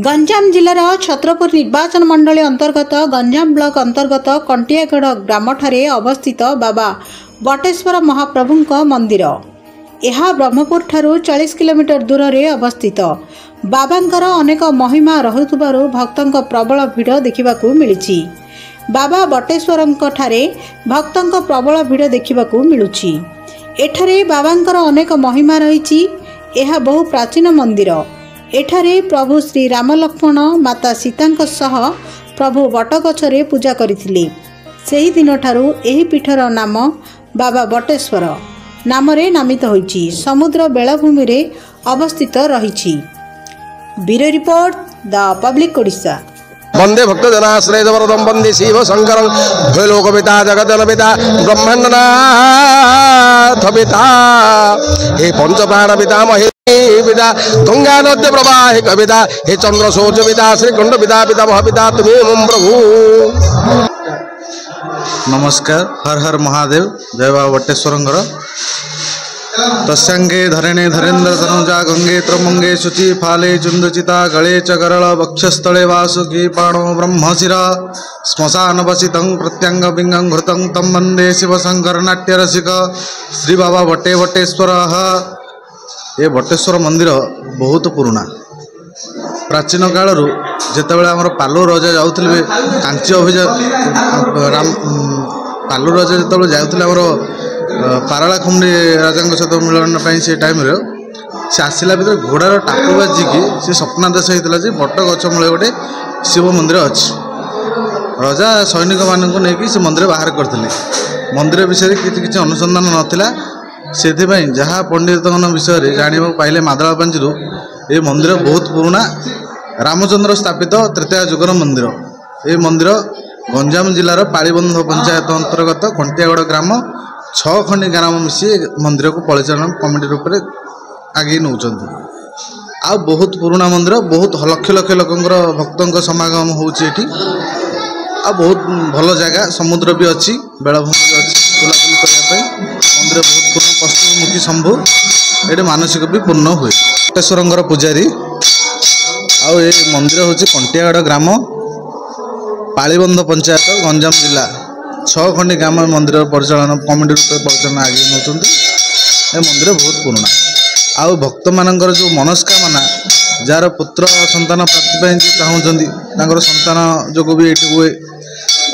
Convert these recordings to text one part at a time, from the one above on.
गंजाम जिलार छत्रपुर निर्वाचन मंडली अंतर्गत गंजाम ब्लॉक अंतर्गत कंटियागढ़ ग्राम ठारे अवस्थित बाबा बटेश्वर महाप्रभु मंदिर। यह ब्रह्मपुर ठारू 40 किलोमीटर दूर रे अवस्थित। बाबांकर अनेक महिमा रहुतुबारु भक्तंक प्रबल भिड़ देखिबाकू मिलिछि। बाबा बटेश्वरंक ठारे भक्तंक प्रबल भिड़ देखिबाकू मिलुछि। एठारे बाबांकर अनेक महिमा रहिछि। यह बहु प्राचीन मंदिर। एठारे प्रभु श्री राम लक्ष्मण माता सीतांक सह प्रभु बटगछरे पूजा करथिले। सेही दिन ठारू एही पीठर नाम बाबा बटेश्वर नामरे नामित होइछि। समुद्र बेलाभूमि रे अवस्थित रहिछि। Bureau report the public Odisha. वंदे भक्त जनाश्रय वरदम वंदे शिव शंकर भूलोक पिता जगत पिता ब्रह्मांडनाथ पिता हे पंच प्राण पिता महे पिता गंगा नद्य प्रवाहिक पिता हे चंद्र शोच पिता श्रीकुंड पिता पिता महापिता तुम्हें मम प्रभु। नमस्कार। हर हर महादेव। जय बाबा बटेश्वरंकर। तस्यांगे धरणे धरेन्द्र तनुजा गंगे त्रमंगे शुचि फाले चुंदचिता गले च गरल वक्षस्थले वासुकी पाणो ब्रह्मशिरा श्मशान वसितं प्रत्यंग बिंगं घृतं तम वंदे शिव शंकर नाट्य रसिक श्री बाबा बटेश्वर। ये बटेश्वर मंदिर बहुत पुराना। प्राचीन कालरू जितेबाला आमर पालु राजा जाऊे कांची अभियान पालु राजा जो जाऊे आमर पाराला खुमड़ी राजा सहित मिलन से टाइम से आसला भर घोड़ार टाकू बाजिकी से स्वप्नादेश होता है बट गच मूल गोटे शिव मंदिर अच्छी। राजा सैनिक मानक नहीं से मंदिर बाहर करते। मंदिर विषय किसी अनुसंधान नाला से जहाँ पंडित विषय जाना पाइले मादला पांची ये मंदिर बहुत पुराना रामचंद्र स्थापित तृतीय जुगर मंदिर। ये मंदिर गंजाम जिलार पालीबंध पंचायत अंतर्गत कंटियागढ़ ग्राम 6 खंडी ग्राम मिसी मंदिर को परिचालन कमिटी रूप में आगे नौ। आ बहुत पुराना मंदिर बहुत लक्ष लक्ष लोकंर भक्तों समागम होची। बहुत भल जगह समुद्र भी अच्छी बेलाभूमि भी अच्छी बुलाबुली करने मंदिर बहुत पूर्ण पश्चिममुखी शंभु ये मानसिक भी पूर्ण हुए। बटेश्वरंकर पुजारी आउ ये मंदिर हूँ कंटियागढ़ ग्राम पालीबंध पंचायत गंजाम जिला 6 खंडी ग्राम मंदिर परिचालन कमिटी रूप में परिचालन आगे नौ। मंदिर बहुत पुराना। आउ भक्त मानकर जो मनस्कामना जार पुत्र संतान प्राप्ति चाहूँगी संतान जो भी ये हुए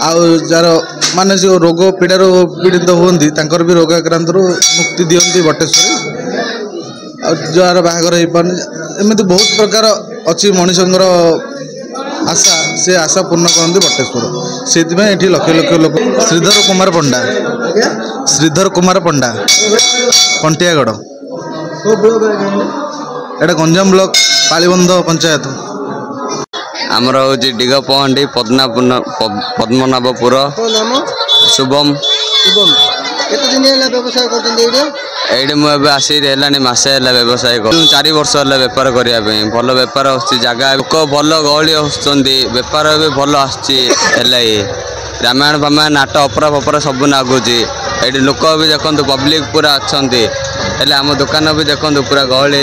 आउ जार माने जो रोग पीड़ार पीड़ित होती भी रोगाक्रांत मुक्ति दिखती बटेश्वरी। जार बाहागर हो पारे एमती बहुत प्रकार अच्छी मनीषर आशा से आशा पूर्ण करते बटेश्वर से ये लक्ष लक्ष लोक। श्रीधर कुमार पंडा कंटियागढ़ एटा गंजाम ब्लॉक पालीबंध पंचायत। आमर हूँ डिगपहंडी पद्मनाभपुर शुभम ये मुझे आसी मसे व्यवसाय 4 वर्ष है बेपार करने भल बेपार जगह लोक भल गहली बेपार भी भल रामायण फामायण नाट अपरा फपरा सब नागुच ये लोक भी देखो पब्लिक पूरा अच्छा आम दुकान भी देखो पूरा गहली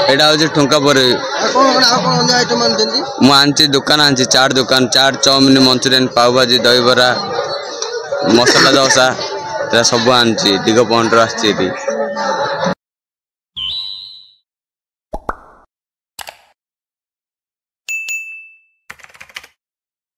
एटा हूँ ठुंकापुरी मुझे दुकान आनी चाट दुकान चाट चाउमिन मंचूरियन पाव भाजी दही बरा मसला दोसा सब आनी डिगपहंडी आसी।